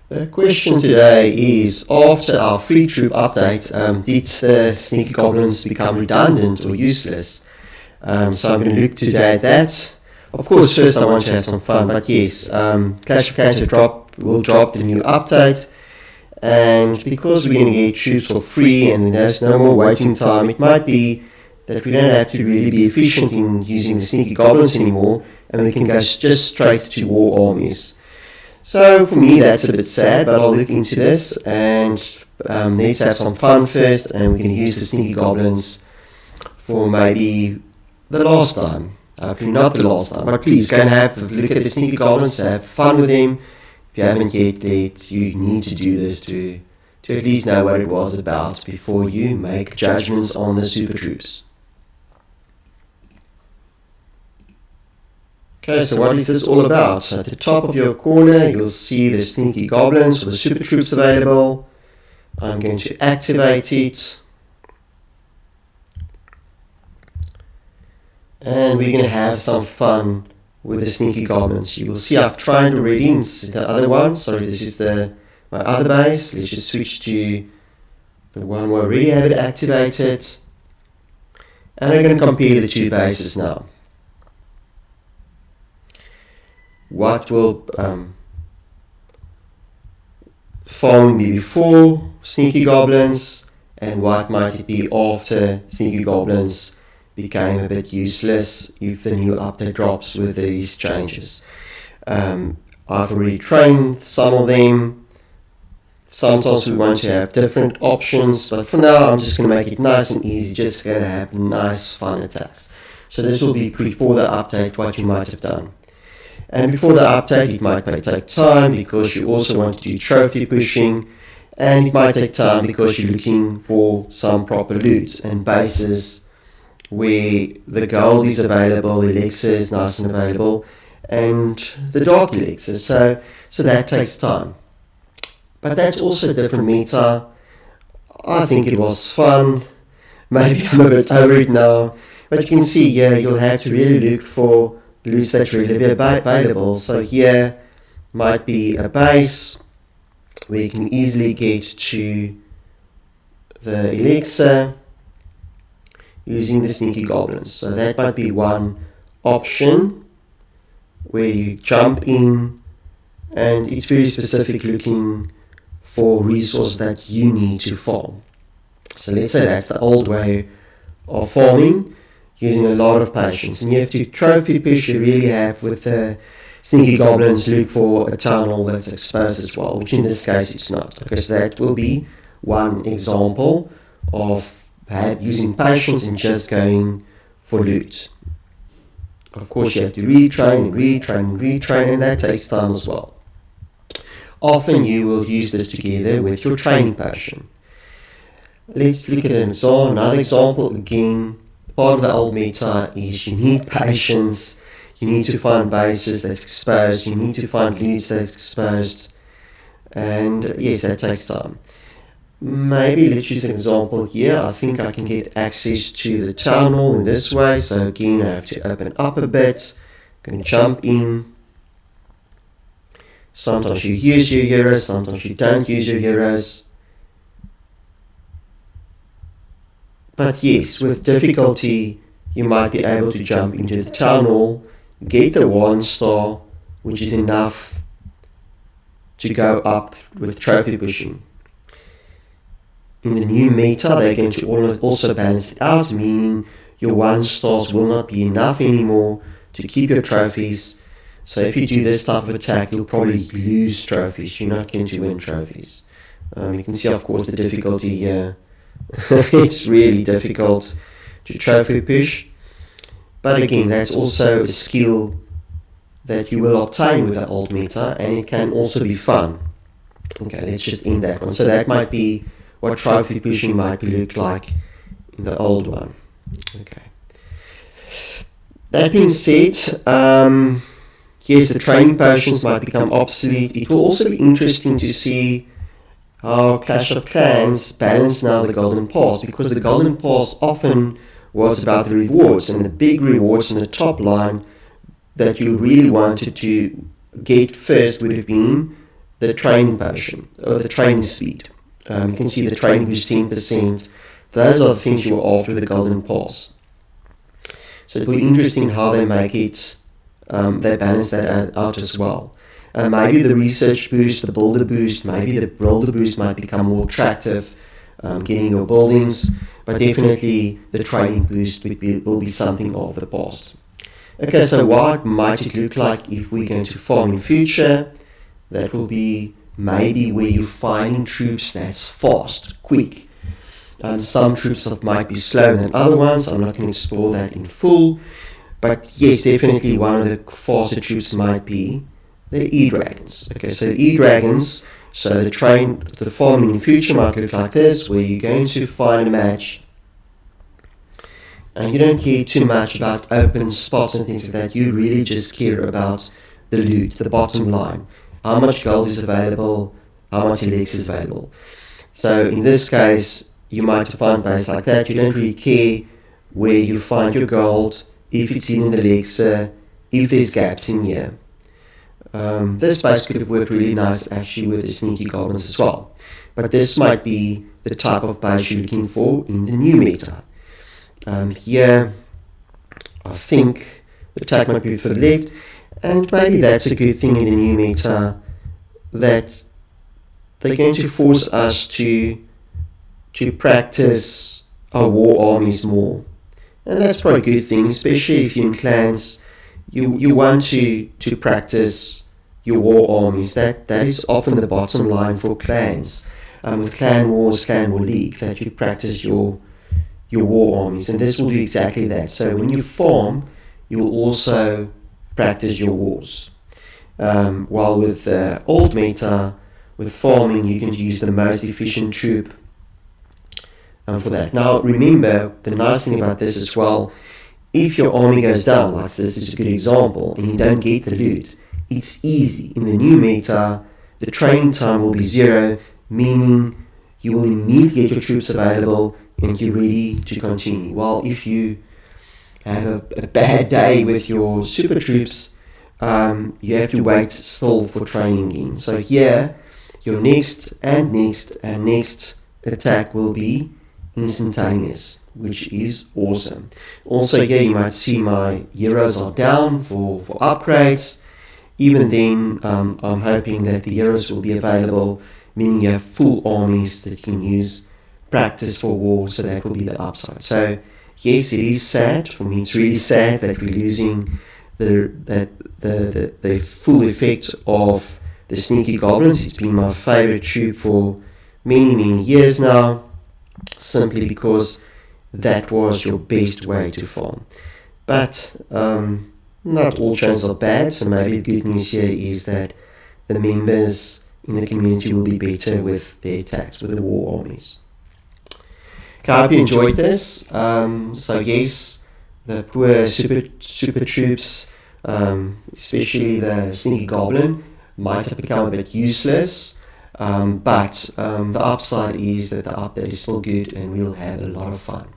The question today is, after our free troop update, did the Sneaky Goblins become redundant or useless? So I'm going to look today at that. Of course, first I want to have some fun, but yes, Clash of Clans will drop the new update, and because we're going to get troops for free and there's no more waiting time, it might be that we don't have to really be efficient in using the Sneaky Goblins anymore, and we can go just straight to war armies. So for me that's a bit sad, but I'll look into this, and let's have some fun first, and we can use the Sneaky Goblins for maybe the last time. Hopefully not the last time, but please go and have a look at the Sneaky Goblins, have fun with them. If you haven't yet, you need to do this to at least know what it was about before you make judgments on the super troops. Okay, so what is this all about? At the top of your corner, you'll see the Sneaky Goblins or the super troops available. I'm going to activate it. And we're going to have some fun with the Sneaky Goblins. You will see I've tried already in the other one. Sorry, this is my other base. Let's just switch to the one where I already have it activated. And I'm going to compare the two bases now. What will farming be before Sneaky Goblins, and what might it be after Sneaky Goblins became a bit useless if the new update drops with these changes. I've already trained some of them. Sometimes we want to have different options, but for now I'm just going to make it nice and easy, just going to have nice fun attacks. So this will be before the update what you might have done. And before the update it might take time because you also want to do trophy pushing, and it might take time because you're looking for some proper loot and bases where the gold is available, the elixir is nice and available, and the dark elixir, so that takes time. But that's also a different meta. I think it was fun. Maybe I'm a bit over it now, but you can see here you'll have to really look for loot that's really available. So here might be a base where you can easily get to the elixir using the Sneaky Goblins. So that might be one option where you jump in, and it's very specific looking for resources that you need to farm. So let's say that's the old way of farming, using a lot of patience, and you have to trophy push. You really have with the Sneaky Goblins look for a town hall that's exposed as well, which in this case it's not. Okay, so that will be one example of using patience and just going for loot. Of course you have to retrain and retrain and retrain, and that takes time as well. Often you will use this together with your training potion. Let's look at another example. Again, part of the old meta is you need patience, you need to find bases that's exposed, you need to find loot that's exposed, and yes, that takes time. Maybe let's use an example here. I think I can get access to the town hall in this way, so again I have to open up a bit, I'm going to jump in. Sometimes you use your heroes, sometimes you don't use your heroes. But yes, with difficulty you might be able to jump into the town hall, get the 1 star, which is enough to go up with trophy pushing. In the new meta they're going to also balance it out, meaning your 1 stars will not be enough anymore to keep your trophies. So if you do this type of attack you'll probably lose trophies, you're not going to win trophies. You can see of course the difficulty here. It's really difficult to trophy push, but again that's also a skill that you will obtain with the old meta, and it can also be fun. Okay, let's just end that one. So that might be what trophy pushing might look like in the old one. Okay, that being said, yes, the training potions might become obsolete. It will also be interesting to see how Clash of Clans balance now the Golden Pass, because the Golden Pass often was about the rewards, and the big rewards in the top line that you really wanted to get first would have been the training potion, or the training speed. You can see the training boost 10%. Those are the things you are after the golden pass. So it will be interesting how they make it, they balance that out as well. Maybe the research boost, the builder boost, maybe the builder boost might become more attractive, getting your buildings, but definitely the training boost will be something of the past. Okay, so what might it look like if we're going to farm in future? That will be maybe where you're finding troops that's fast, quick. Some troops might be slower than other ones. I'm not going to explore that in full. But yes, definitely one of the faster troops might be the E-Dragons. Okay, so the E-Dragons, so the farming in future might look like this, where you're going to find a match and you don't care too much about open spots and things like that. You really just care about the loot, the bottom line. How much gold is available, how much elixir is available. So in this case, you might find base like that. You don't really care where you find your gold, if it's in the elixir, if there's gaps in here. This base could have worked really nice actually with the Sneaky Goblins as well. But this might be the type of base you're looking for in the new meta. Here, I think the attack might be for the left, and maybe that's a good thing in the new meta, that they're going to force us to practice our war armies more. And that's probably a good thing, especially if you're in clans. You want to practice your war armies. That is often the bottom line for clans. With Clan Wars, Clan War League, that you practice your war armies, and this will do exactly that. So when you farm, you will also practice your wars. While with old meta, with farming, you can use the most efficient troop for that. Now remember, the nice thing about this as well, if your army goes down, like this is a good example, and you don't get the loot, it's easy. In the new meta, the training time will be 0, meaning you will immediately get your troops available and you're ready to continue. While if you have a bad day with your super troops, you have to wait still for training again. So here, your next and next and next attack will be instantaneous, which is awesome. Also here you might see my heroes are down for upgrades. Even then, I'm hoping that the heroes will be available, meaning you have full armies that you can use, practice for war, so that will be the upside. So yes, it is sad. For me, it's really sad that we're losing the full effect of the Sneaky Goblins. It's been my favorite troop for many years now, simply because that was your best way to farm. But not all chains are bad, so maybe the good news here is that the members in the community will be better with their attacks, with the war armies. Okay, I hope you enjoyed this. So yes, the poor super troops, especially the Sneaky Goblin, might have become a bit useless, but the upside is that the update is still good and we'll have a lot of fun.